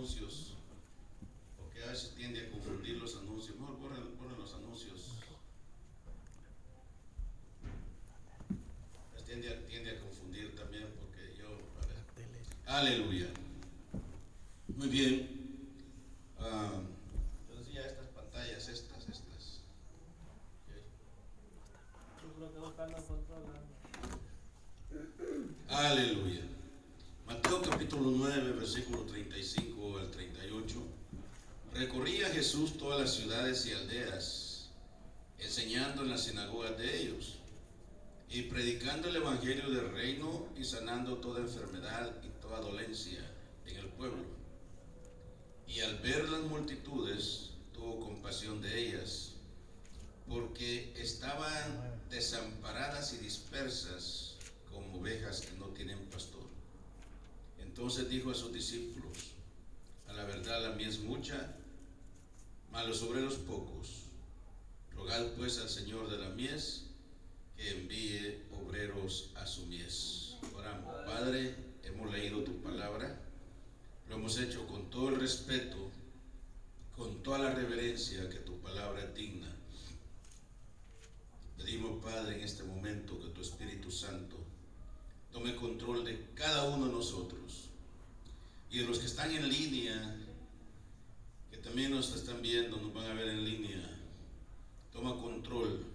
anuncios, porque a veces tiende a confundir los anuncios. Mejor ponen los anuncios. Tiende a confundir también, porque yo, a ver. Aleluya. Muy bien. Entonces ya estas pantallas, estas. Yo creo que buscando controlando. Aleluya. Mateo capítulo 9, versículo 35 al 38. Recorría Jesús todas las ciudades y aldeas, enseñando en las sinagogas de ellos, y predicando el evangelio del reino y sanando toda enfermedad y toda dolencia en el pueblo. Y al ver las multitudes, tuvo compasión de ellas, porque estaban desamparadas y dispersas como ovejas que no tienen pastor. Entonces dijo a sus discípulos: a la verdad la mies es mucha, mas los obreros pocos. Rogad pues al Señor de la mies que envíe obreros a su mies. Oramos. Padre, hemos leído tu palabra, lo hemos hecho con todo el respeto, con toda la reverencia que tu palabra es digna. Pedimos, Padre, en este momento que tu Espíritu Santo tome control de cada uno de nosotros, y de los que están en línea, que también nos están viendo, nos van a ver en línea. Toma control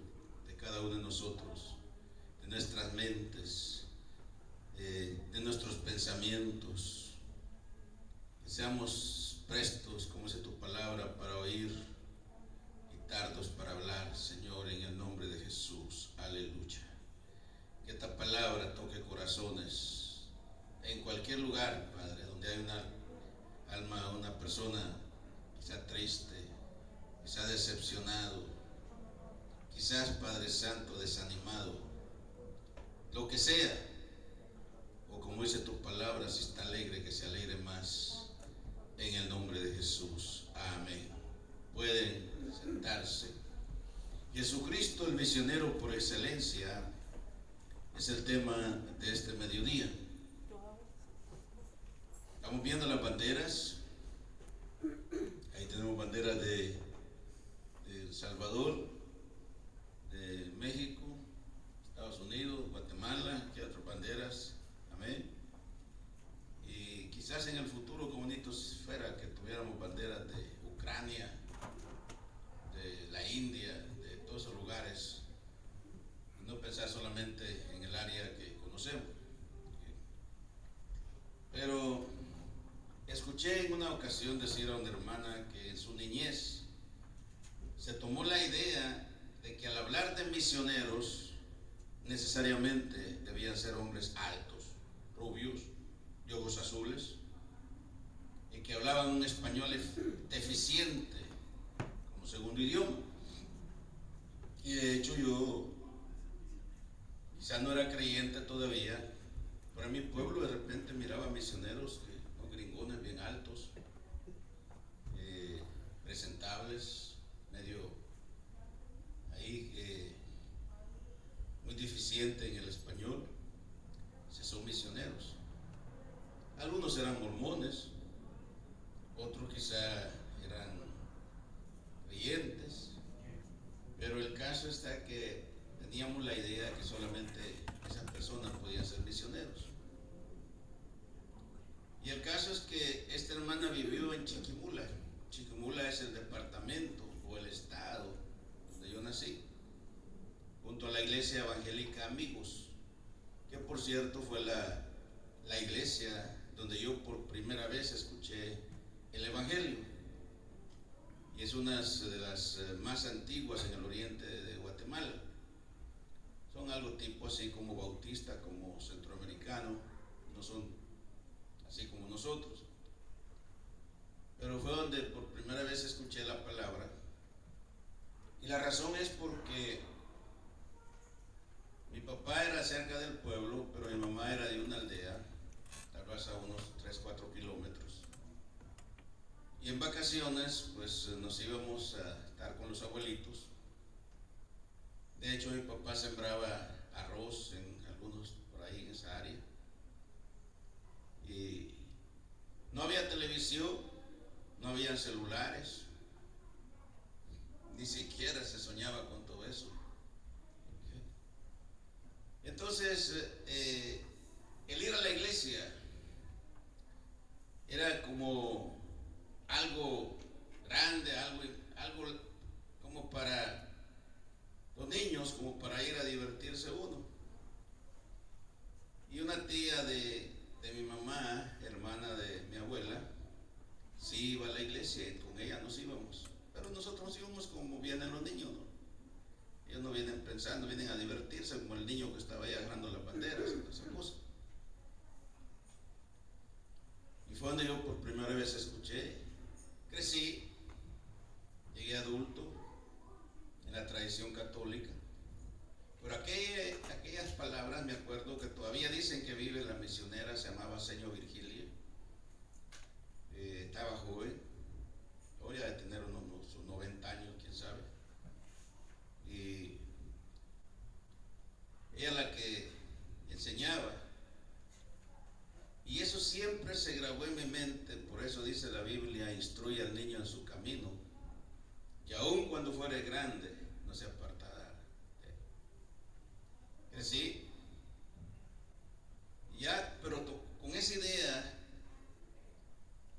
de cada uno de nosotros, de nuestras mentes, de nuestros pensamientos, que seamos prestos, como dice tu palabra, para oír y tardos para hablar, Señor, en el nombre de Jesús. Aleluya. Que esta palabra toque corazones en cualquier lugar, Padre, donde hay una alma, una persona quizá triste, quizá decepcionado, quizás, Padre Santo, desanimado, lo que sea, o como dice tu palabra, si está alegre, que se alegre más, en el nombre de Jesús. Amén. Pueden sentarse. Jesucristo, el misionero por excelencia, es el tema de este mediodía. Estamos viendo las banderas. Ahí tenemos banderas de El Salvador, de México, Estados Unidos, Guatemala, que otras banderas. Amén. Y quizás en el futuro, como bonito fuera que tuviéramos banderas de Ucrania, de la India, de todos esos lugares, y no pensar solamente en el área que conocemos. Pero escuché en una ocasión decir a una hermana que en su niñez se tomó la idea de que al hablar de misioneros necesariamente debían ser hombres altos, rubios, de ojos azules, y que hablaban un español deficiente como segundo idioma. Y de hecho yo quizás no era creyente todavía, pero en mi pueblo de repente miraba misioneros, unos gringones bien altos, presentables, medio ahí muy deficiente en el español. Si son misioneros, algunos eran mormones, otros quizá eran creyentes, pero el caso está que teníamos la idea de que solamente esas personas podían ser misioneros. Y el caso es que esta hermana vivió en Chiquimula. Chiquimula es el departamento o el estado donde yo nací, junto a la iglesia evangélica Amigos, que por cierto fue la iglesia donde yo por primera vez escuché el evangelio, y es una de las más antiguas en el oriente de Guatemala. Son algo tipo así como bautista, como centroamericano, no son así como nosotros, pero fue donde por primera vez escuché la palabra. Y la razón es porque mi papá era cerca del pueblo, pero mi mamá era de una aldea, tal vez a unos 3-4 kilómetros. Y en vacaciones, pues nos íbamos a estar con los abuelitos. De hecho, mi papá sembraba arroz en algunos por ahí en esa área. Y no había televisión, no habían celulares, ni siquiera se soñaba con todo eso. Entonces, el ir a la iglesia era como algo grande, algo como para los niños, como para ir a divertirse uno. Y una tía de mi mamá, hermana de mi abuela, sí iba a la iglesia y con ella nos íbamos. Pero nosotros íbamos como vienen los niños, ¿no? Ellos no vienen pensando, vienen a divertirse, como el niño que estaba ahí agarrando las banderas y esa cosa. Y fue donde yo por primera vez escuché, crecí, llegué adulto en la tradición católica. Pero aquellas palabras me acuerdo que todavía dicen que vive la misionera, se llamaba Señor Virgilia. Estaba joven, hoy ha de tener unos 90 años, quién sabe. Y ella la que enseñaba. Y eso siempre se grabó en mi mente, por eso dice la Biblia, instruye al niño en su camino, que aun cuando fuere grande, no se apartará de él. Crecí, ya, pero con esa idea,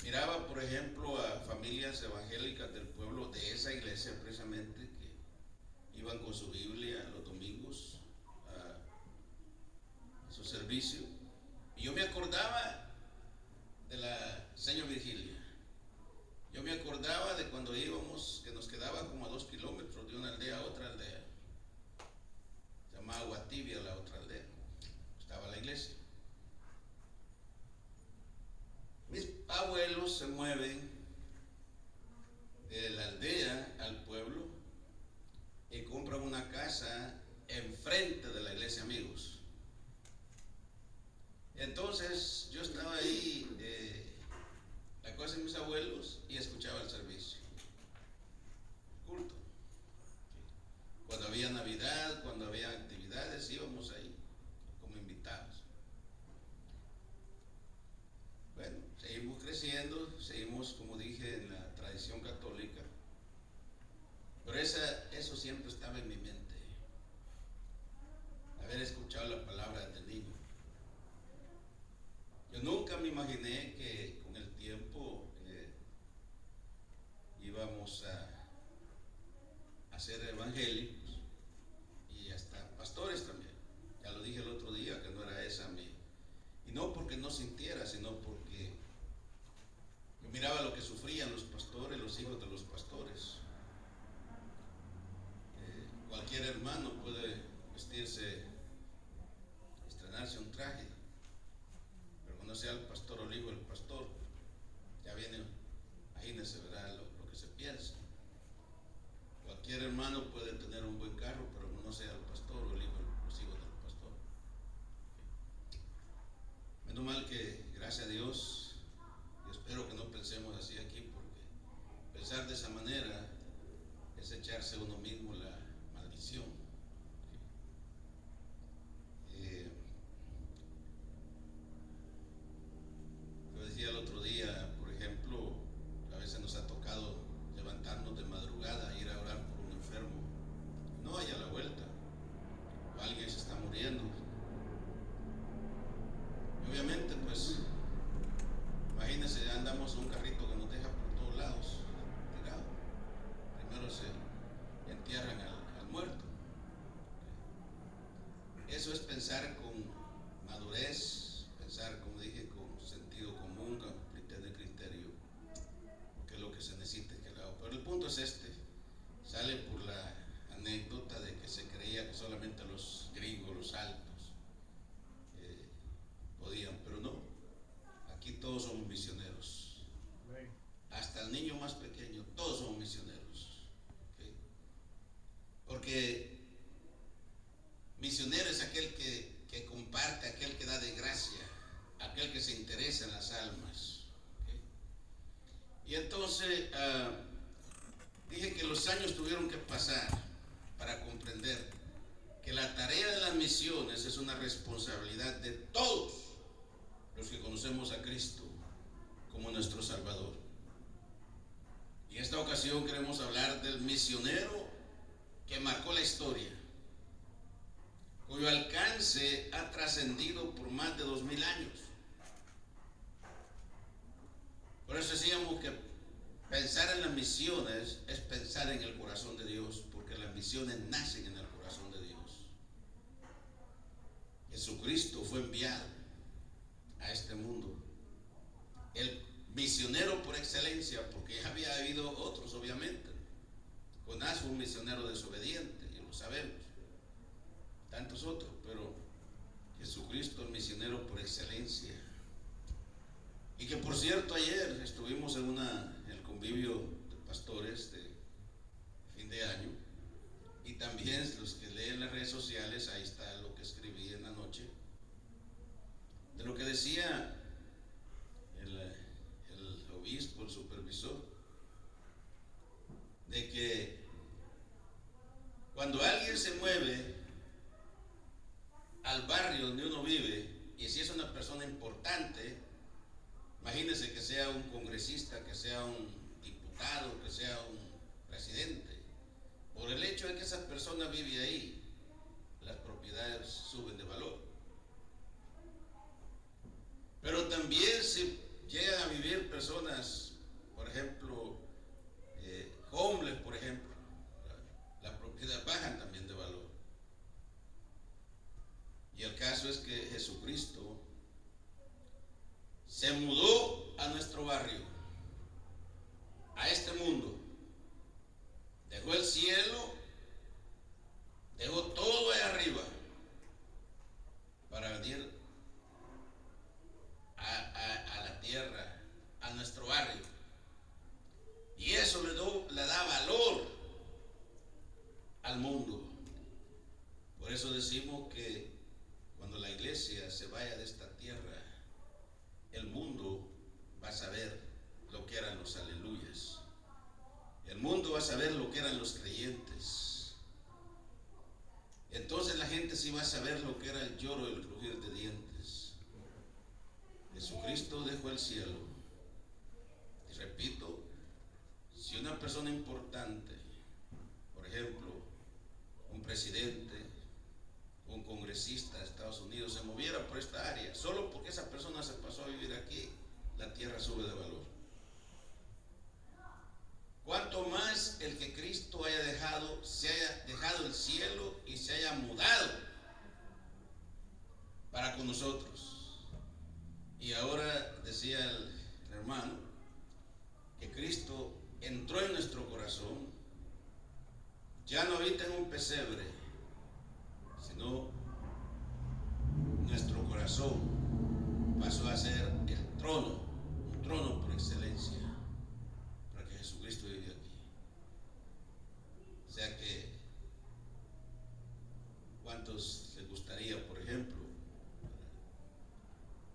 miraba, por ejemplo, a familias evangélicas del pueblo de esa iglesia precisamente, que iban con su Biblia los domingos a su servicio. Y yo me acordaba de la Señor Virgilia. Yo me acordaba de cuando íbamos, que nos quedaba como a 2 kilómetros de una aldea a otra aldea. Se llamaba Agua Tibia la otra aldea. Estaba la iglesia. Mis abuelos se mueven de la aldea al pueblo y compran una casa enfrente de la iglesia, amigos. Entonces yo estaba ahí, la casa de mis abuelos, y escuchaba el servicio, el culto. Cuando había Navidad, cuando había actividades, íbamos ahí como invitados. Bueno, seguimos creciendo, seguimos, como dije, en la tradición católica, pero eso siempre estaba en mi mente, haber escuchado la palabra desde niño. Yo nunca me imaginé que con el tiempo íbamos a ser evangélicos y hasta pastores también. Ya lo dije el otro día que no era esa mi... Y no porque no sintiera, sino porque yo miraba lo que sufrían los pastores, los hijos de los pastores. Cualquier hermano puede vestirse, estrenarse un traje, pero cuando sea el pastor o el hijo del pastor, ya viene, imagínense, ¿verdad? Lo que se piensa. Cualquier hermano puede tener un buen carro, pero no sea el pastor o los hijos del pastor. Menos mal que, gracias a Dios, y espero que no pensemos así aquí, porque pensar de esa manera es echarse uno mismo la maldición. Yo decía el otro día, por ejemplo, a veces nos ha tocado levantarnos de madrugada, ir a orar por un enfermo, no hay a la vuelta, o alguien se está muriendo. Y obviamente, pues, imagínense, andamos en un carrito que nos deja por todos lados, tirado. Primero se entierran al muerto. Eso es pensar con madurez, pensar, como dije, con sentido común, con criterio, porque lo que se necesita es que lo haga. Pero el punto es este, sale por la anécdota de que se creía que solamente los gringos, los altos, podían, pero no, aquí todos somos misioneros, hasta el niño más pequeño, todos somos misioneros, ¿okay? Porque misionero es aquel que comparte, aquel que da de gracia, aquel que se interesa en las almas, ¿okay? Y entonces dije que los años tuvieron que pasar para comprender que la tarea de las misiones es una responsabilidad de todos los que conocemos a Cristo como nuestro Salvador. ocasión queremos hablar del misionero que marcó la historia, cuyo alcance ha trascendido por más de 2000 años. Por eso decíamos que pensar en las misiones es pensar en el corazón de Dios, porque las misiones nacen en el corazón de Dios. Jesucristo fue enviado a este mundo, el misionero por excelencia, porque ya había habido otros, obviamente. Jonás fue un misionero desobediente, y lo sabemos, tantos otros, pero Jesucristo el misionero por excelencia. Y que por cierto ayer estuvimos en el convivio de pastores de fin de año, y también los que leen las redes sociales, ahí está lo que escribí en la noche, de lo que decía el obispo, el supervisor, de que cuando alguien se mueve al barrio donde uno vive, y si es una persona importante, imagínense que sea un congresista, que sea un diputado, que sea un presidente, por el hecho de que esa persona vive ahí, las propiedades suben de valor. Pero también si llegan a vivir personas, por ejemplo, homeless, por ejemplo, las propiedades bajan también de valor. Y el caso es que Jesucristo se mudó a nuestro barrio, a este mundo, dejó el cielo, dejó todo ahí arriba para venir a la tierra, a nuestro barrio. Y eso le da valor al mundo. Por eso decimos que cuando la iglesia se vaya de esta tierra, el mundo va a saber lo que eran los aleluyas. El mundo va a saber lo que eran los creyentes. Entonces la gente sí va a saber lo que era el lloro y el crujir de dientes. Jesucristo dejó el cielo. Y repito, si una persona importante, por ejemplo, un presidente, un congresista de Estados Unidos, se moviera por esta área, solo porque esa persona se pasó a vivir aquí, la tierra sube de valor. Cuanto más el que Cristo se haya dejado el cielo y se haya mudado para con nosotros. Y ahora decía el hermano que Cristo entró en nuestro corazón, ya no habita en un pesebre, sino nuestro corazón pasó a ser el trono, un trono por excelencia, para que Jesucristo vive aquí. O sea que, ¿cuántos les gustaría, por ejemplo?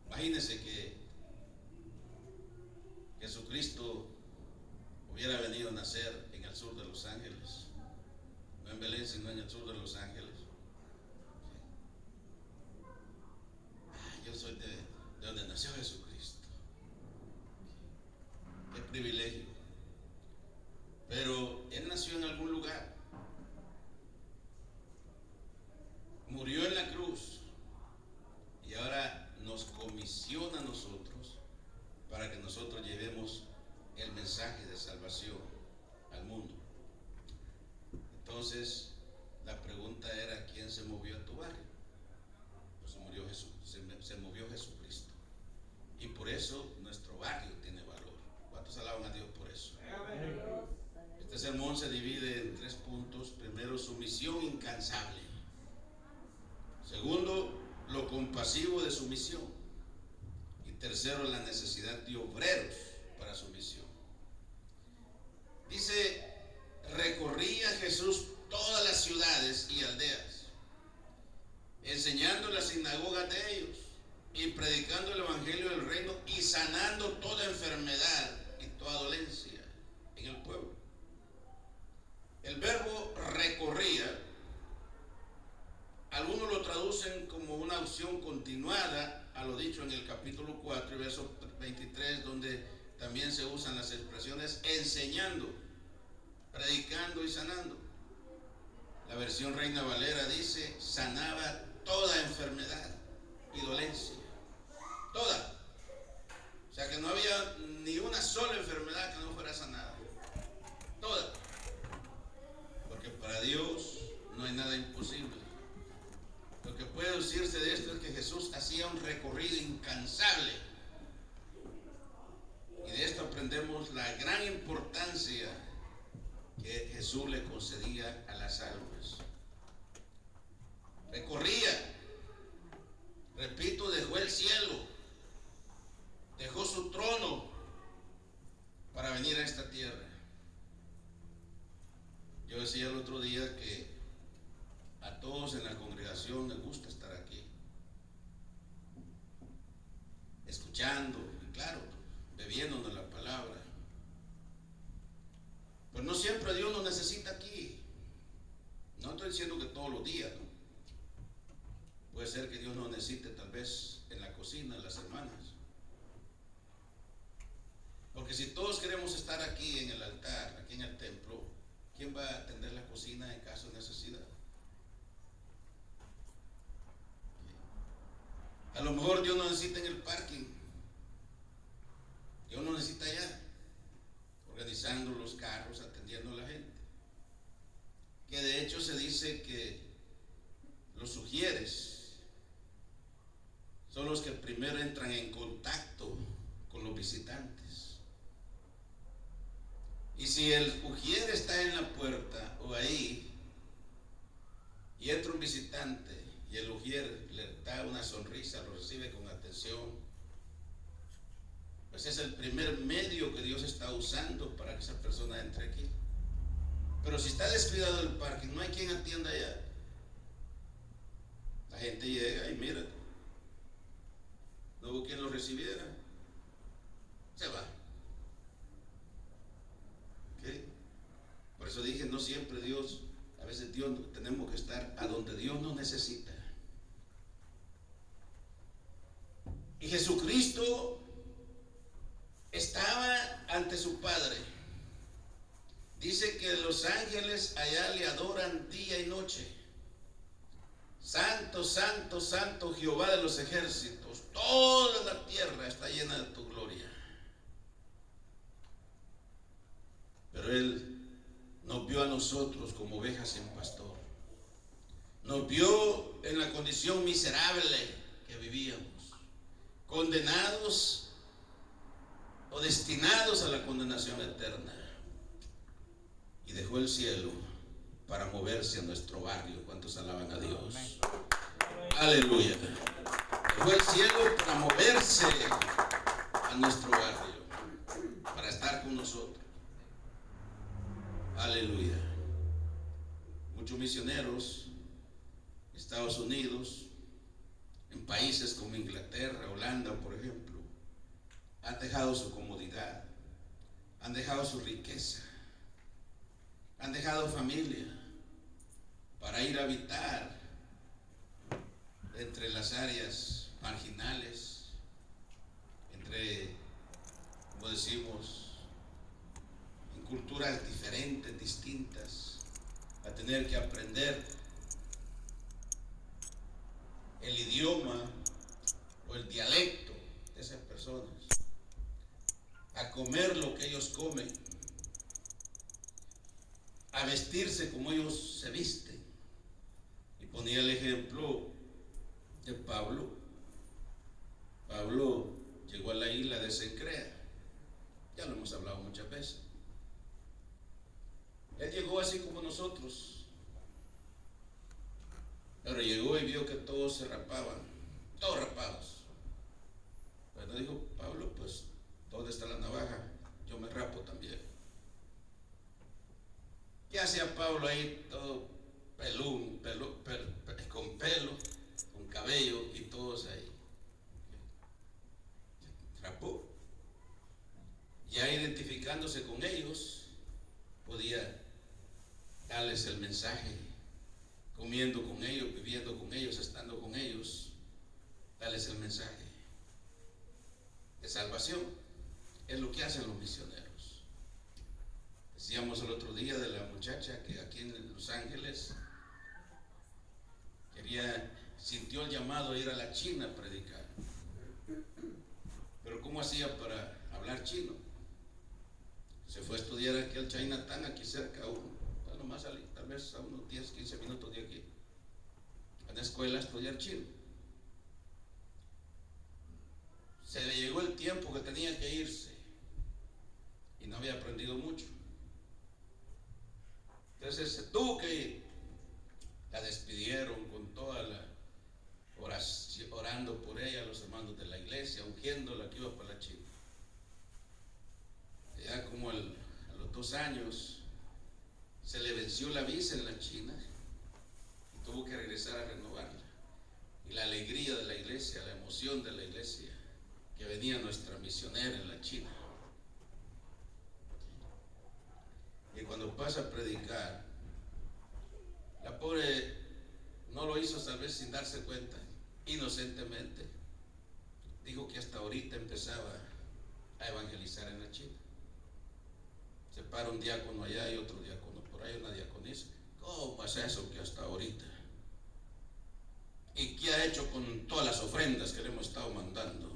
Imagínense que Jesucristo hubiera venido a nacer en el sur de Los Ángeles, no en Belén, sino en el sur de Los Ángeles. Yo soy de donde nació Jesucristo. Qué privilegio. Pero Él nació en algún lugar, murió en la cruz, y ahora nos comisiona a nosotros para que nosotros llevemos el mensaje de salvación al mundo. Entonces, la pregunta era: ¿quién se movió a tu barrio? Pues se movió Jesucristo. Y por eso nuestro barrio tiene valor. ¿Cuántos alaban a Dios por eso? Este sermón se divide en 3 puntos. Primero, su misión incansable. Segundo, lo compasivo de su misión. Y tercero, la necesidad de obreros para su misión. Dice: recorría Jesús todas las ciudades y aldeas, enseñando en las sinagogas de ellos y predicando el evangelio del reino y sanando toda enfermedad y toda dolencia en el pueblo. El verbo recorría, algunos lo traducen como una acción continuada a lo dicho en el capítulo 4 y verso 23, donde también se usan las expresiones enseñando. predicando y sanando. La versión Reina Valera dice, sanaba toda enfermedad y dolencia. Toda. O sea que no había ni una sola enfermedad que no fuera sanada. Toda. Porque para Dios no hay nada imposible. Lo que puede decirse de esto es que Jesús hacía un recorrido incansable. Y de esto aprendemos la gran importancia que Jesús le concedía a las almas. Recorría, repito, dejó el cielo, dejó su trono para venir a esta tierra. Yo decía el otro día que a todos en la congregación les gusta estar aquí, escuchando, y claro, bebiéndonos la palabra. Pues no siempre Dios nos necesita aquí. No estoy diciendo que todos los días, ¿no? Puede ser que Dios nos necesite tal vez en la cocina, en las hermanas. Porque si todos queremos estar aquí en el altar, aquí en el templo, ¿quién va a atender la cocina en caso de necesidad? A lo mejor Dios nos necesita en el parking. Dios nos necesita allá, organizando los carros, atendiendo a la gente. Que de hecho se dice que los sugieres son los que primero entran en contacto con los visitantes. Y si el ujier está en la puerta o ahí y entra un visitante y el ujier le da una sonrisa, lo recibe con atención, pues es el primer medio que Dios está usando para que esa persona entre aquí. Pero si está descuidado el parque, no hay quien atienda allá. La gente llega y mira, no hubo quien lo recibiera, se va. ¿Okay? Por eso dije, no siempre Dios, a veces Dios, tenemos que estar a donde Dios nos necesita. Y Jesucristo estaba ante su Padre. Dice que los ángeles allá le adoran día y noche. Santo, santo, santo Jehová de los ejércitos. Toda la tierra está llena de tu gloria. Pero Él nos vio a nosotros como ovejas sin pastor. Nos vio en la condición miserable que vivíamos, condenados o destinados a la condenación eterna. Y dejó el cielo para moverse a nuestro barrio. ¿Cuántos alaban a Dios? Amén. Aleluya. Dejó el cielo para moverse a nuestro barrio, para estar con nosotros. Aleluya. Muchos misioneros, Estados Unidos, en países como Inglaterra, Holanda, por ejemplo, han dejado su comodidad, han dejado su riqueza, han dejado familia para ir a habitar entre las áreas marginales, entre, como decimos, en culturas diferentes, distintas, a tener que aprender el idioma o el dialecto de esas personas, a comer lo que ellos comen, a vestirse como ellos se visten. Y ponía el ejemplo de Pablo. Pablo llegó a la isla de Cencrea, ya lo hemos hablado muchas veces. Él llegó así como nosotros, pero llegó y vio que todos se rapaban, todos rapados. Pero dijo Pablo, pues, ¿dónde está la navaja? Yo me rapo también. ¿Qué hacía Pablo ahí todo pelón, con pelo, con cabello y todos ahí? Rapó. Ya identificándose con ellos, podía darles el mensaje, comiendo con ellos, viviendo con ellos, estando con ellos, darles el mensaje de salvación. Es lo que hacen los misioneros. Decíamos el otro día de la muchacha que aquí en Los Ángeles sintió el llamado a ir a la China a predicar. Pero ¿cómo hacía para hablar chino? Se fue a estudiar aquí al Chinatown, aquí cerca, nomás tal vez a unos 10, 15 minutos de aquí, a la escuela a estudiar chino. Se le llegó el tiempo que tenía que irse y no había aprendido mucho. Entonces se tuvo que ir. La despidieron con toda la oración, orando por ella, los hermanos de la iglesia, ungiéndola que iba para la China. Ya como a los 2 años se le venció la visa en la China y tuvo que regresar a renovarla. Y la alegría de la iglesia, la emoción de la iglesia, que venía nuestra misionera en la China. Y cuando pasa a predicar, la pobre no lo hizo tal vez sin darse cuenta, inocentemente. Dijo que hasta ahorita empezaba a evangelizar en la China. Se para un diácono allá y otro diácono por ahí, una diaconisa. ¿Cómo es eso que hasta ahorita? ¿Y qué ha hecho con todas las ofrendas que le hemos estado mandando?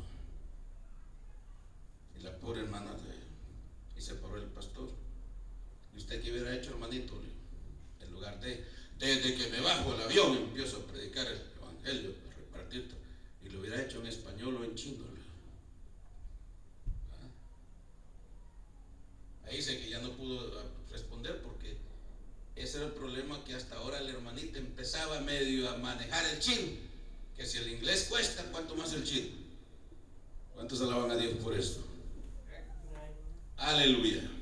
Y la pobre hermana y se paró el pastor. ¿Y usted qué hubiera hecho, hermanito? En lugar desde que me bajo el avión empiezo a predicar el evangelio, a repartir, y lo hubiera hecho en español o en chino. Ahí dice que ya no pudo responder porque ese era el problema, que hasta ahora la hermanita empezaba medio a manejar el chino, que si el inglés cuesta, ¿cuánto más el chino? ¿Cuántos alaban a Dios por esto? Aleluya.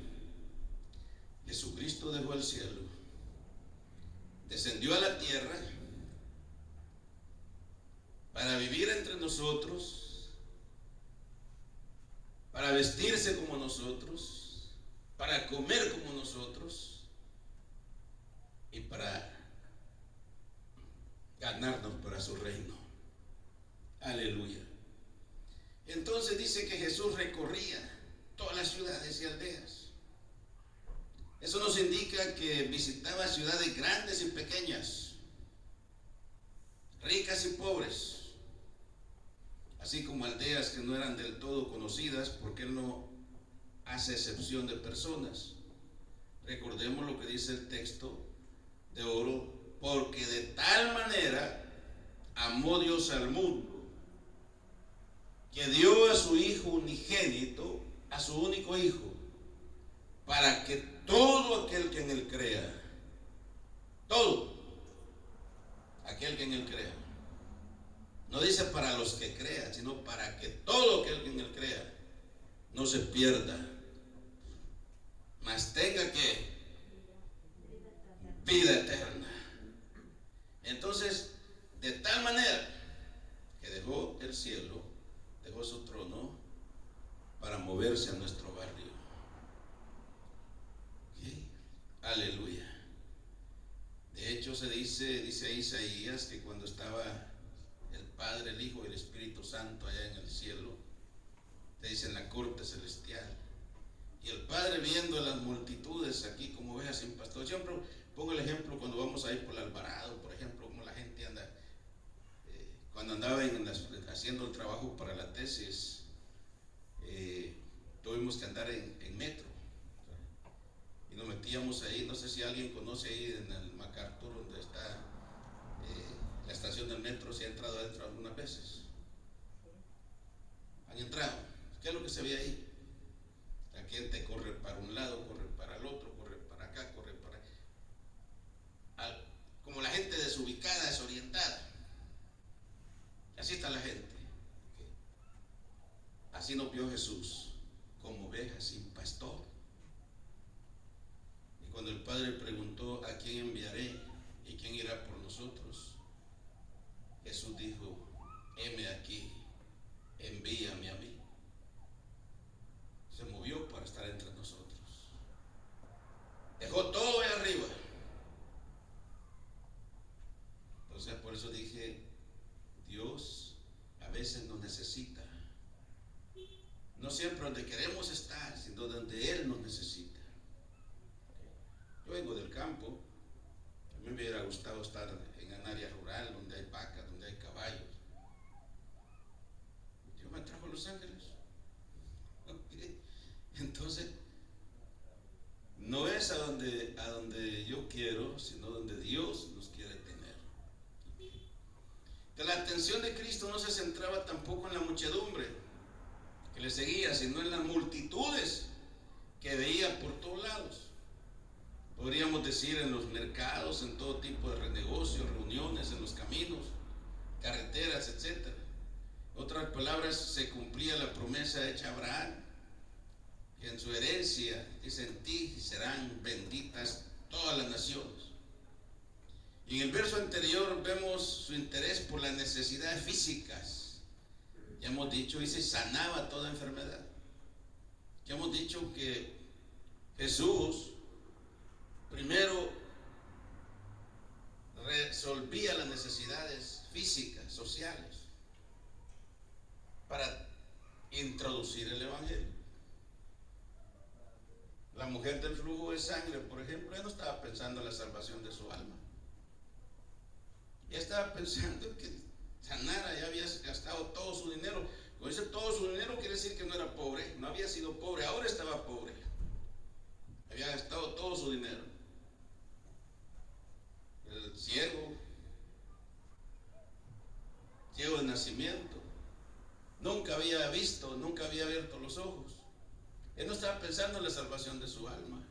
Jesucristo dejó el cielo, descendió a la tierra para vivir entre nosotros, para vestirse como nosotros, para comer como nosotros y para ganarnos para su reino. Aleluya. Entonces dice que Jesús recorría todas las ciudades y aldeas. Eso nos indica que visitaba ciudades grandes y pequeñas, ricas y pobres, así como aldeas que no eran del todo conocidas, porque Él no hace excepción de personas. Recordemos lo que dice el texto de oro: porque de tal manera amó Dios al mundo, que dio a su Hijo unigénito, a su único Hijo, para que todo aquel que en Él crea, todo aquel que en Él crea, no dice para los que crean, sino para que todo aquel que en Él crea no se pierda, mas tenga que vida eterna. Entonces, de tal manera que dejó el cielo, dejó su trono para moverse a nuestro barrio. Aleluya. De hecho dice Isaías que cuando estaba el Padre, el Hijo y el Espíritu Santo allá en el cielo, te dice en la corte celestial, y el Padre viendo las multitudes aquí como ovejas sin pastor. Siempre pongo el ejemplo cuando vamos a ir por el Alvarado, por ejemplo, como la gente anda, cuando andaba haciendo el trabajo para la tesis, tuvimos que andar en metro. Y nos metíamos ahí, no sé si alguien conoce ahí en el MacArthur, donde está la estación del metro, si ha entrado adentro algunas veces. ¿Han entrado? ¿Qué es lo que se ve ahí? La gente corre para un lado, corre para el otro, corre para acá, corre para acá. Como la gente desubicada, desorientada. Así está la gente. Así nos vio Jesús, como ovejas sin pastor. Cuando el Padre preguntó: ¿a quién enviaré y quién irá por nosotros?, Jesús dijo: heme aquí, envíame a mí. Se movió para estar entre nosotros. Dejó todo ahí arriba. Entonces, por eso dije, Dios a veces nos necesita. No siempre donde queremos estar, sino donde Él nos necesita. a donde yo quiero, sino donde Dios nos quiere tener. Que la atención de Cristo no se centraba tampoco en la muchedumbre que le seguía, sino en las multitudes que veía por todos lados. Podríamos decir en los mercados, en todo tipo de negocios, reuniones, en los caminos, carreteras, etc. Otras palabras, se cumplía la promesa hecha a Abraham, que en su herencia, dice, en ti serán benditas todas las naciones. Y en el verso anterior vemos su interés por las necesidades físicas. Ya hemos dicho, dice, sanaba toda enfermedad. Ya hemos dicho que Jesús primero resolvía las necesidades físicas, sociales, para introducir el evangelio. La mujer del flujo de sangre, por ejemplo, ella no estaba pensando en la salvación de su alma. Ella estaba pensando que sanara, ya había gastado todo su dinero. Cuando dice todo su dinero, quiere decir que no era pobre, no había sido pobre, ahora estaba pobre. Había gastado todo su dinero. El ciego de nacimiento, nunca había visto, nunca había abierto los ojos. Él no estaba pensando en la salvación de su alma.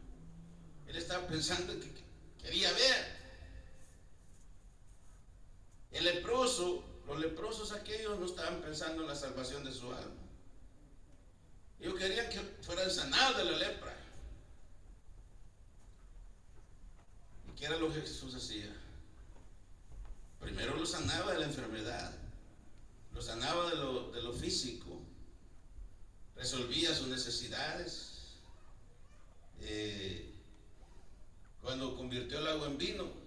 Él estaba pensando en que quería ver. El leproso, los leprosos aquellos no estaban pensando en la salvación de su alma. Ellos querían que fueran sanados de la lepra. ¿Y qué era lo que Jesús hacía? Primero lo sanaba de la enfermedad, lo sanaba de lo físico, resolvía sus necesidades. Cuando convirtió el agua en vino,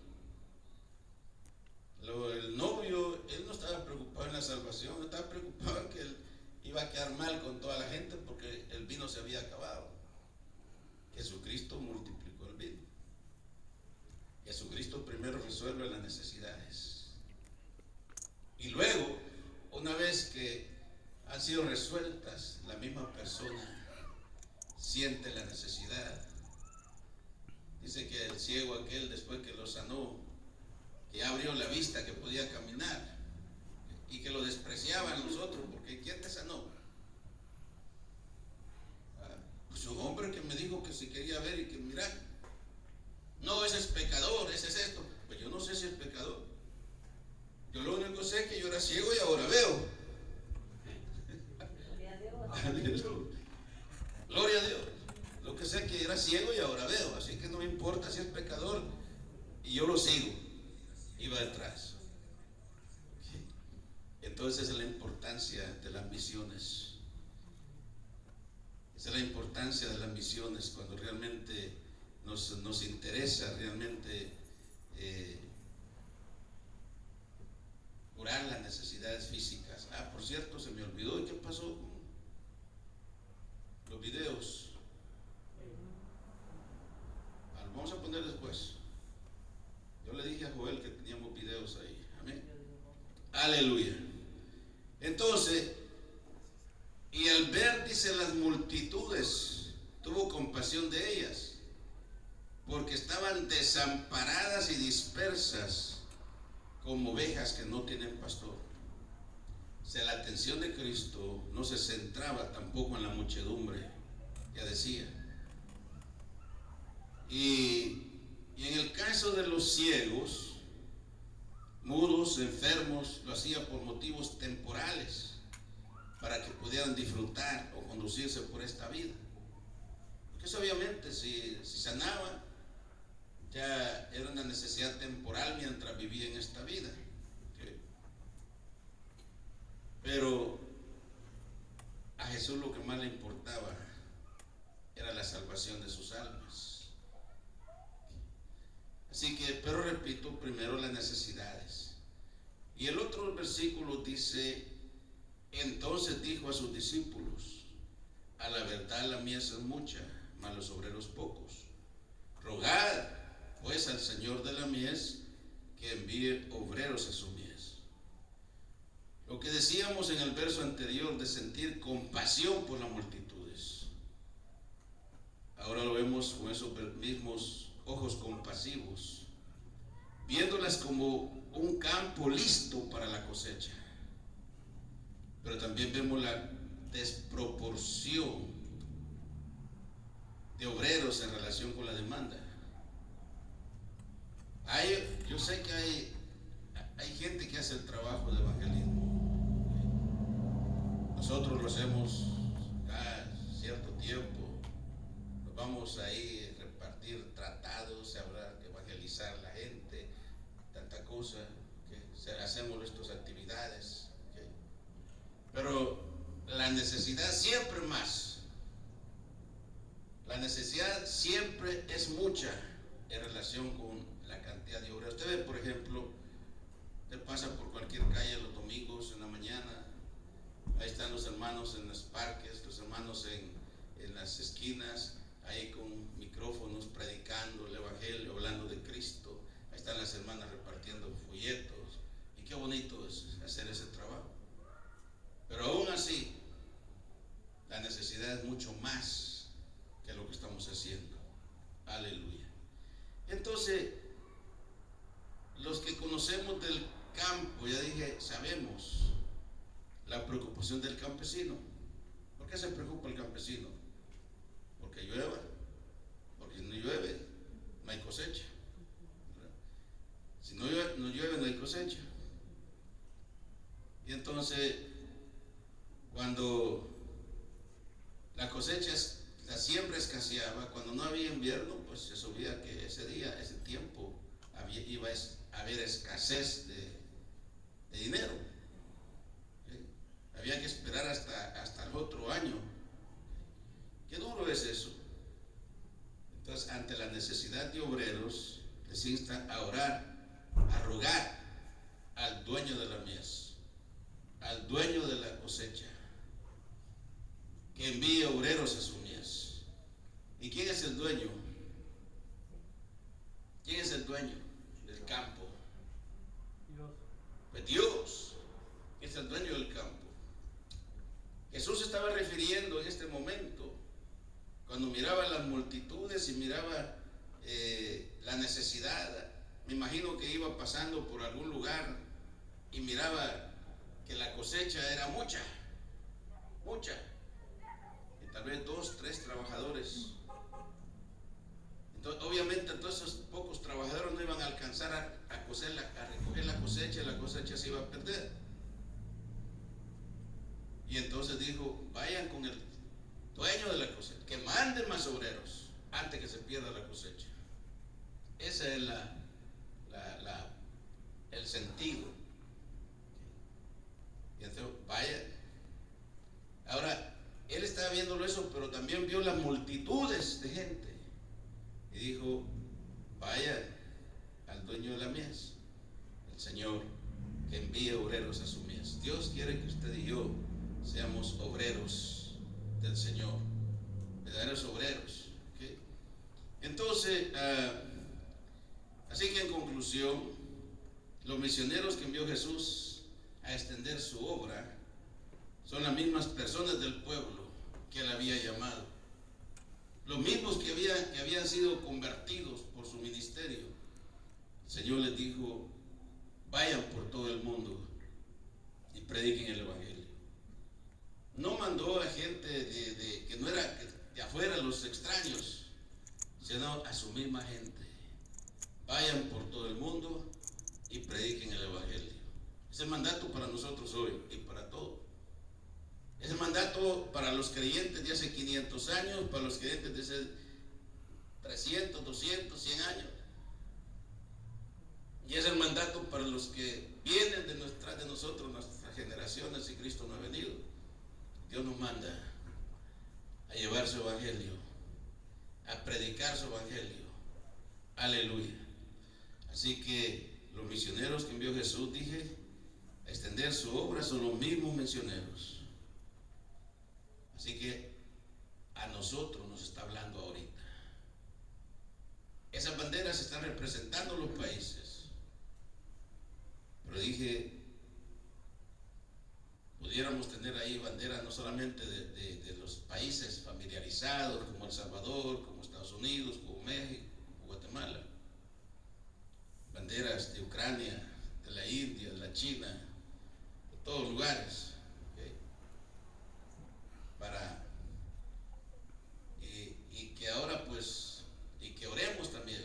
el novio, él no estaba preocupado en la salvación, no estaba preocupado en que él iba a quedar mal con toda la gente porque el vino se había acabado. Jesucristo multiplicó el vino. Jesucristo primero resuelve las necesidades. Y luego, una vez que han sido resueltas, la misma persona siente la necesidad. Dice que el ciego aquel, después que lo sanó, que abrió la vista, que podía caminar, y que lo despreciaban los otros, porque ¿quién te sanó? Pues un hombre que me dijo que si quería ver y que mirar. No, ese es pecador, ese es esto. Pues yo no sé si es pecador. Yo lo único que sé es que yo era ciego y ahora veo. Aleluya. Gloria a Dios. Lo que sé es que era ciego y ahora veo. Así que no me importa si es pecador. Y yo lo sigo. Iba detrás. Entonces es la importancia de las misiones. Esa es la importancia de las misiones cuando realmente nos interesa realmente curar las necesidades físicas. Por cierto, se me olvidó. ¿Y qué pasó con los videos? Los vamos a poner después. Yo le dije a Joel que teníamos videos ahí. Amén. Aleluya. Entonces, y al ver, dice, las multitudes, tuvo compasión de ellas, porque estaban desamparadas y dispersas como ovejas que no tienen pastor. O sea, la atención de Cristo no se centraba tampoco en la muchedumbre, ya decía. Y en el caso de los ciegos, mudos, enfermos, lo hacía por motivos temporales, para que pudieran disfrutar o conducirse por esta vida. Porque eso obviamente, si sanaba, ya era una necesidad temporal mientras vivía en esta vida. ¿Okay? Pero a Jesús lo que más le importaba era la salvación de sus almas. Así que, pero repito, primero las necesidades. Y el otro versículo dice: entonces dijo a sus discípulos, a la verdad la mies es mucha, mas los obreros pocos. Rogad pues al Señor de la mies que envíe obreros a su mies. Lo que decíamos en el verso anterior de sentir compasión por las multitudes, ahora lo vemos miramos con esos mismos ojos compasivos, viéndolas como un campo listo para la cosecha. Pero también vemos la desproporción de obreros en relación con la demanda. Yo sé que hay gente que hace el trabajo de evangelismo. Nosotros lo hacemos cada cierto tiempo. Nos vamos ahí a repartir tratados, a evangelizar a la gente, tanta cosa, hacemos nuestras actividades. Pero la necesidad siempre más. La necesidad siempre es mucha en relación con la cantidad de obreros. Usted ve, por ejemplo, usted pasa por cualquier calle los domingos en la mañana, ahí están los hermanos en los parques, los hermanos en las esquinas, ahí con micrófonos predicando el evangelio, hablando de Cristo. Ahí están las hermanas repartiendo folletos, y qué bonito es hacer ese trabajo. Pero aún así, la necesidad es mucho más que lo que estamos haciendo. Aleluya. Entonces, los que conocemos del campo, ya dije, sabemos la preocupación del campesino. ¿Por qué se preocupa el campesino? Porque llueva. Porque si no llueve, no hay cosecha. Si no llueve, no hay cosecha. Y entonces, cuando la cosecha, la siembra escaseaba, cuando no había invierno, pues se sabía que ese día, ese tiempo, iba a haber escasez de dinero. Había que esperar hasta el otro año. Qué duro es eso. Entonces, ante la necesidad de obreros, les insta a orar, a rogar al dueño de la mies, al dueño de la cosecha, que envíe obreros a su mies. ¿Y quién es el dueño? ¿Quién es el dueño del campo? Dios. Pues Dios es el dueño del campo. Jesús se estaba refiriendo en este momento, cuando miraba las multitudes y miraba la necesidad. Me imagino que iba pasando por algún lugar y miraba que la cosecha era mucha, y tal vez 2, 3 trabajadores. Entonces, obviamente todos esos pocos trabajadores no iban a alcanzar a recoger la cosecha, y la cosecha se iba a perder. Y entonces dijo, vayan con el dueño de la cosecha, que mande más obreros antes que se pierda la cosecha. Ese es el sentido. Y entonces, vaya. Ahora, él estaba viéndolo eso, pero también vio las multitudes de gente. Y dijo, vaya al dueño de la mies, el Señor, que envíe obreros a su mies. Dios quiere que usted y yo seamos obreros del Señor, verdaderos obreros. ¿Okay? Entonces, así que en conclusión, los misioneros que envió Jesús a extender su obra son las mismas personas del pueblo que él había llamado, los mismos que habían sido convertidos por su ministerio. El Señor les dijo, vayan por todo el mundo y prediquen el evangelio. No mandó a gente que no era de afuera, los extraños, sino a su misma gente. Vayan por todo el mundo y prediquen el evangelio. Es el mandato para nosotros hoy y para todos. Es el mandato para los creyentes de hace 500 años, para los creyentes de hace 300, 200, 100 años. Y es el mandato para los que vienen detrás de nosotros, nuestras generaciones, si Cristo no ha venido. Dios nos manda a llevar su evangelio, a predicar su evangelio. Aleluya. Así que los misioneros que envió Jesús, dije, a extender su obra son los mismos misioneros. Así que a nosotros nos está hablando ahorita. Esas banderas están representando los países. Pero dije, pudiéramos tener ahí banderas no solamente de los países familiarizados como El Salvador, como Estados Unidos, Unidos, como México, como Guatemala, banderas de Ucrania, de la India, de la China, de todos lugares, ¿okay? Y que ahora pues, y que oremos también,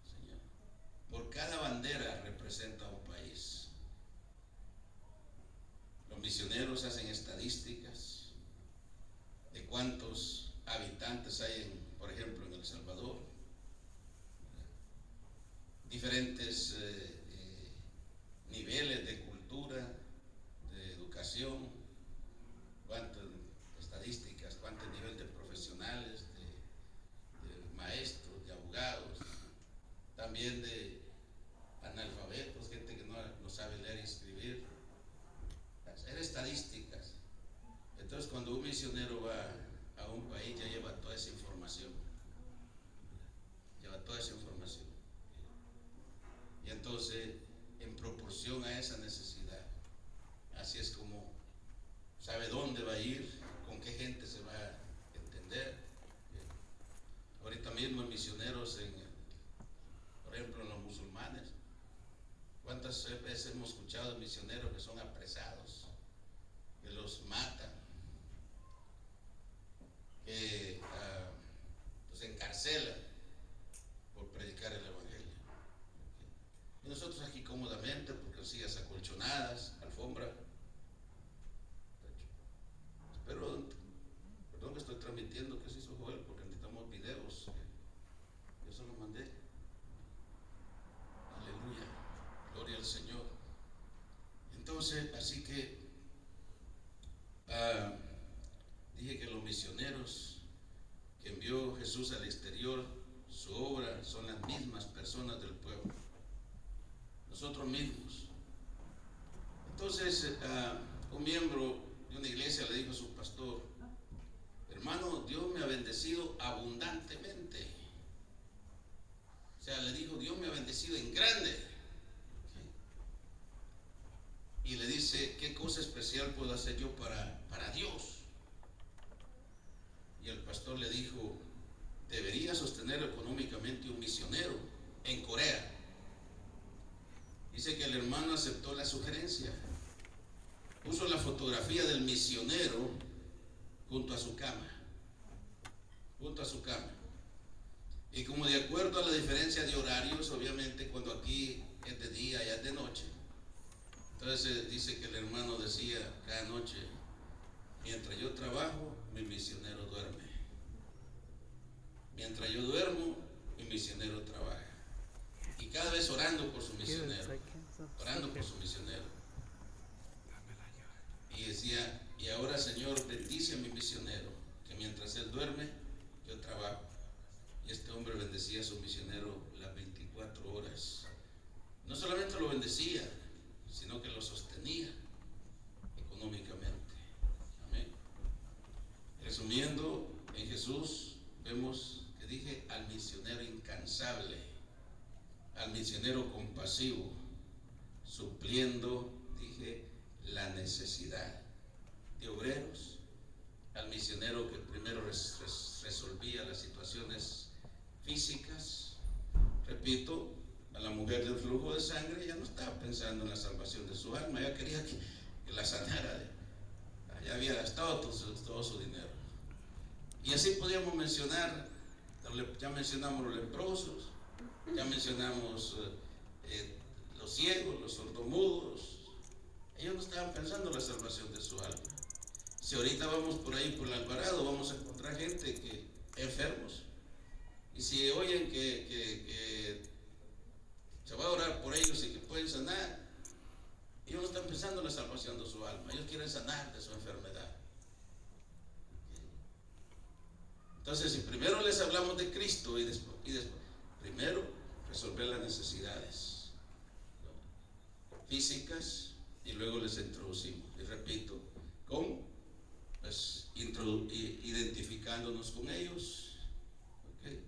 Señor, por cada bandera representa un país. Los misioneros hacen estadísticas de cuántos habitantes hay, por ejemplo, en El Salvador, diferentes niveles de cultura, de educación, cuántas estadísticas, cuántos niveles de profesionales, de maestros, de abogados, también de analfabetos, gente que no sabe leer y escribir, hacer estadísticas. Entonces, cuando un misionero va a un país, ya lleva toda esa información, y entonces, en proporción a esa necesidad, así es como sabe dónde va a ir, con qué gente se va a entender. Ahorita mismo hay misioneros por ejemplo, en los musulmanes. ¿Cuántas veces hemos escuchado de misioneros que son apresados, que los matan, que los encarcelan por predicar el Evangelio? Y nosotros aquí cómodamente, porque sillas acolchonadas, alfombra. Pero, perdón que estoy transmitiendo que se hizo Joel, porque necesitamos videos. Yo se los mandé. Aleluya, gloria al Señor. Entonces, así que dije que los misioneros que envió Jesús al exterior, su obra son las mismas personas del pueblo, nosotros mismos. Entonces, un miembro de una iglesia le dijo a su pastor: hermano, Dios me ha bendecido abundantemente. O sea, le dijo: Dios me ha bendecido en grande. ¿Okay? Y le dice: ¿qué cosa especial puedo hacer yo para Dios? Y el pastor le dijo: debería sostener económicamente un misionero en Corea. Dice que el hermano aceptó la sugerencia, puso la fotografía del misionero junto a su cama, y como de acuerdo a la diferencia de horarios, obviamente cuando aquí es de día y es de noche, entonces dice que el hermano decía cada noche: mientras yo trabajo, mi misionero duerme; mientras yo duermo, mi misionero trabaja. Y cada vez orando por su misionero, y decía: y ahora, Señor, bendice a mi misionero, que mientras él duerme, yo trabajo. Y este hombre bendecía a su misionero las 24 horas. No solamente lo bendecía, sino que lo sostenía económicamente. Amén. Resumiendo, en Jesús vemos que dije al misionero incansable, al misionero compasivo, supliendo, dije, la necesidad de obreros, al misionero que primero resolvía las situaciones físicas. Repito, a la mujer del flujo de sangre ya no estaba pensando en la salvación de su alma, ya quería que la sanara, ya había gastado todo su dinero. Y así podíamos mencionar, ya mencionamos los leprosos, ya mencionamos los ciegos, los sordomudos. Ellos no estaban pensando en la salvación de su alma. Si ahorita vamos por ahí por el Alvarado, vamos a encontrar gente que enfermos, y si oyen que se va a orar por ellos y que pueden sanar, ellos no están pensando en la salvación de su alma, ellos quieren sanar de su enfermedad. Entonces, si primero les hablamos de Cristo y después primero resolver las necesidades físicas, y luego les introducimos, y repito, identificándonos con ellos. ¿Okay?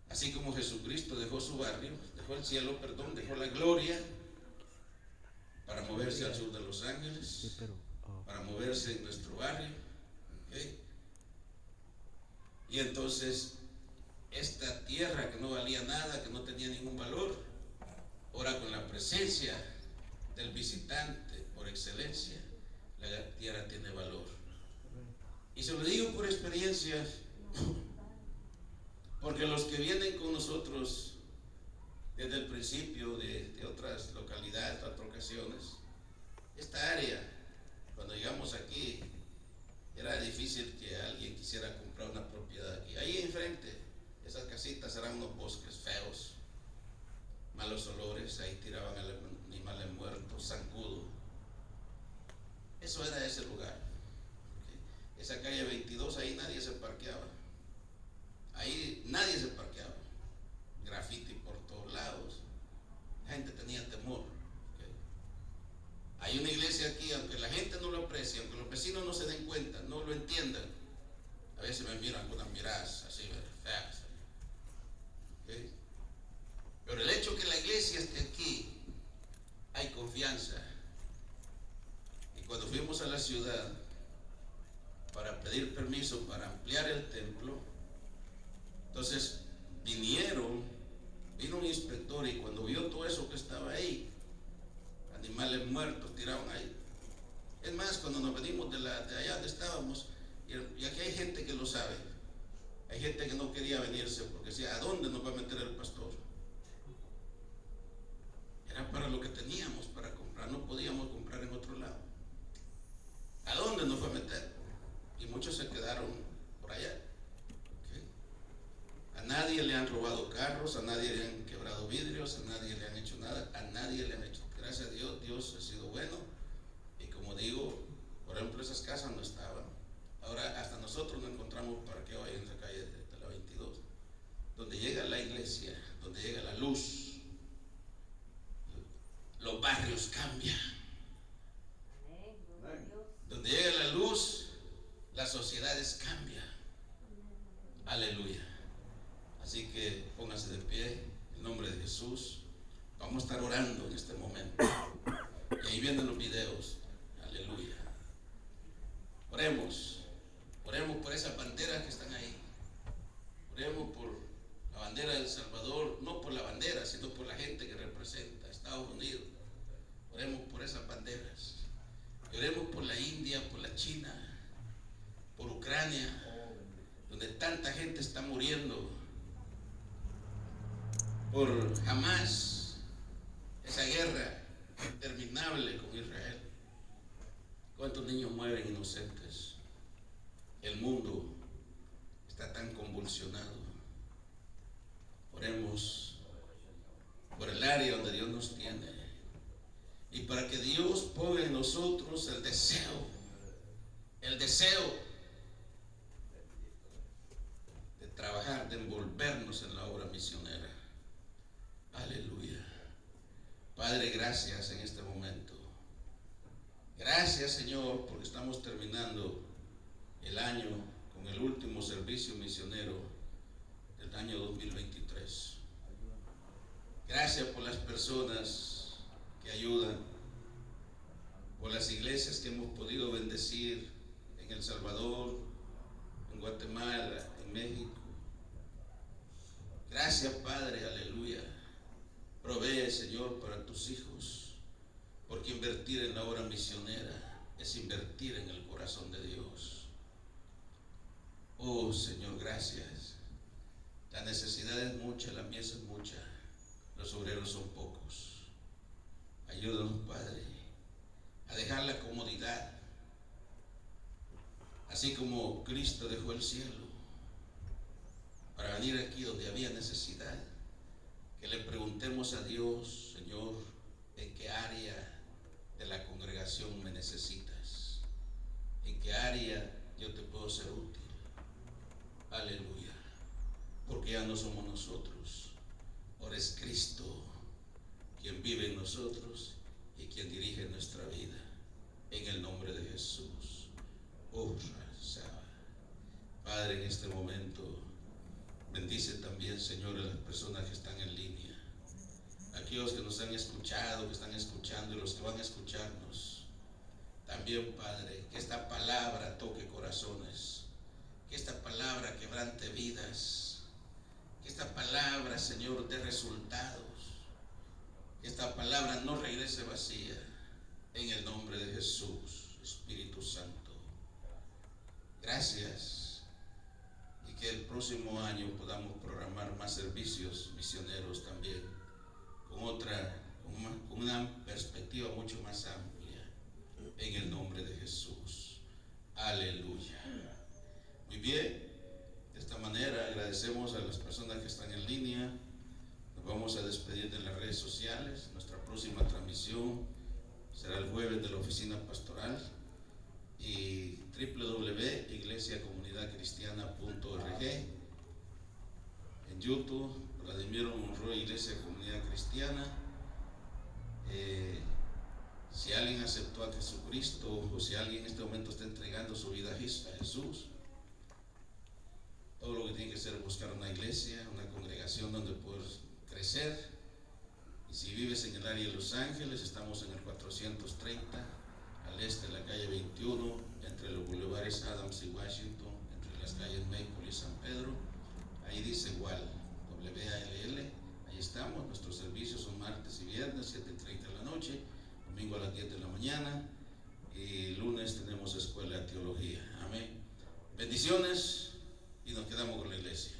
Así como Jesucristo dejó su barrio, dejó el cielo, dejó la gloria para moverse al sur de Los Ángeles, para moverse en nuestro barrio. ¿Okay? Y entonces esta tierra que no valía nada, que no tenía ningún valor, ahora con la presencia del visitante por excelencia, la tierra tiene valor. Y se lo digo por experiencia, porque los que vienen con nosotros desde el principio de otras localidades, de otras ocasiones, esta área, cuando llegamos aquí, era difícil que alguien quisiera comprar una propiedad aquí. Ahí enfrente, esas casitas eran unos bosques feos, malos olores, ahí tiraban animales muertos, zancudo. Eso era ese lugar. Esa calle 22, ahí nadie se parqueaba. Ahí nadie se parqueaba. Grafiti por todos lados. La gente tenía temor. Hay una iglesia aquí, aunque la gente no lo aprecie, aunque los vecinos no se den cuenta, no lo entiendan. A veces me miran con unas miradas así, feas. ¿Okay? Pero el hecho que la iglesia esté aquí, hay confianza. Y cuando fuimos a la ciudad para pedir permiso para ampliar el templo, entonces vino un inspector, y cuando vio todo eso que estaba ahí, animales muertos tiraban ahí. Es más, cuando nos venimos de allá donde estábamos, y aquí hay gente que lo sabe, hay gente que no quería venirse porque decía, ¿a dónde nos va a meter el pastor? Era para lo que teníamos para comprar, no podíamos comprar en otro lado. ¿A dónde nos va a meter? Y muchos se quedaron por allá. ¿Okay? A nadie le han robado carros, a nadie le han quebrado vidrios, a nadie le han hecho nada, a nadie le han hecho. Gracias a Dios, Dios ha sido bueno. Y como digo, por ejemplo, esas casas no estaban. Ahora hasta nosotros no encontramos parqueo ahí en la calle de la 22. Donde llega la iglesia, donde llega la luz, los barrios cambian. Donde llega la luz, las sociedades cambian. Aleluya. Así que póngase de pie en nombre de Jesús. Vamos a estar orando en este momento. Y ahí vienen los videos. Aleluya. Oremos. Oremos por esas banderas que están ahí. Oremos por la bandera de El Salvador, no por la bandera, sino por la gente que representa a Estados Unidos. Oremos por esas banderas. Y oremos por la India, por la China, por Ucrania, donde tanta gente está muriendo. Por Hamas, esa guerra interminable con Israel. ¿Cuántos niños mueren inocentes? El mundo está tan convulsionado. Oremos por el área donde Dios nos tiene, y para que Dios ponga en nosotros el deseo de trabajar, de envolvernos en la obra misionera. Aleluya. Padre, gracias en este momento. Gracias, Señor, porque estamos terminando el año con el último servicio misionero del año 2023. Gracias por las personas que ayudan, por las iglesias que hemos podido bendecir en El Salvador, en Guatemala, en México. Gracias, Padre, aleluya. Provee, Señor, para tus hijos, porque invertir en la obra misionera es invertir en el corazón de Dios. Oh, Señor, gracias. La necesidad es mucha, la mies es mucha, los obreros son pocos. Ayúdanos, Padre, a dejar la comodidad, así como Cristo dejó el cielo para venir aquí donde había necesidad. Que le preguntemos a Dios, Señor, en qué área de la congregación me necesitas, en qué área yo te puedo ser útil. Aleluya. Porque ya no somos nosotros, ahora es Cristo quien vive en nosotros y quien dirige nuestra vida. En el nombre de Jesús. Padre, en este momento bendice también, Señor, a las personas que están en línea, aquellos que nos han escuchado, que están escuchando, y los que van a escucharnos. También, Padre, que esta palabra toque corazones, que esta palabra quebrante vidas, que esta palabra, Señor, dé resultados, que esta palabra no regrese vacía, en el nombre de Jesús. Espíritu Santo, gracias, y que el próximo año podamos programar más servicios misioneros también, con una perspectiva mucho más amplia, en el nombre de Jesús. Aleluya. Muy bien, de esta manera agradecemos a las personas que están en línea. Nos vamos a despedir de las redes sociales. Nuestra próxima transmisión será el jueves de la oficina pastoral y www.iglesiacomunidadcristiana.org. En YouTube, Vladimiro Monroy, Iglesia Comunidad Cristiana. Si alguien aceptó a Jesucristo, o si alguien en este momento está entregando su vida a Jesús, todo lo que tiene que hacer es buscar una iglesia, una congregación donde puedas crecer. Y si vives en el área de Los Ángeles, estamos en el 430 al este de la calle 21, entre los bulevares Adams y Washington, entre las calles Maple y San Pedro. Ahí dice igual, WALL. Ahí estamos. Nuestros servicios son martes y viernes, 7:30 de la noche, domingo a las 10 de la mañana, y lunes tenemos escuela de teología. Amén. Bendiciones, y nos quedamos con la iglesia.